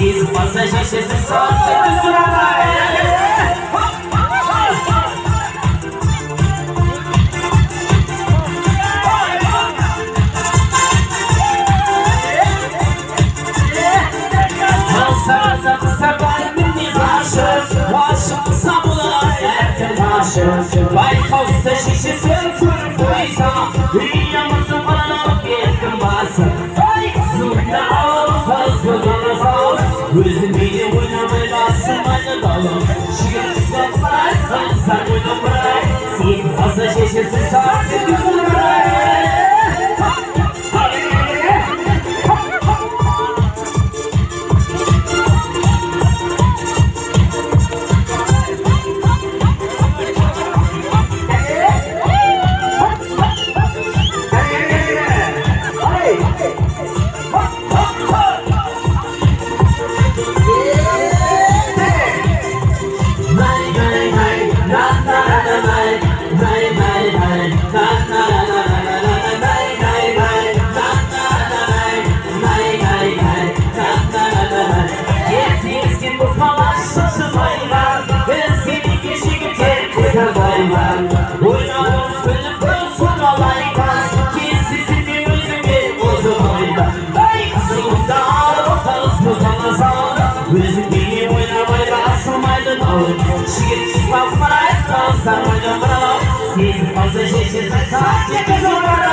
Siz fazla şişesiz saatte sırada. Baykosta şişesi fırfıysa Dünyamasın bana yetim basın Zunda al fazla sağ Gözün beni oynamayasın bana dalım Şiir bırak sen oyna bırak Siz fazla şişesi saatte gözünü bırak Siz fazla şişesiz saatte kazanlar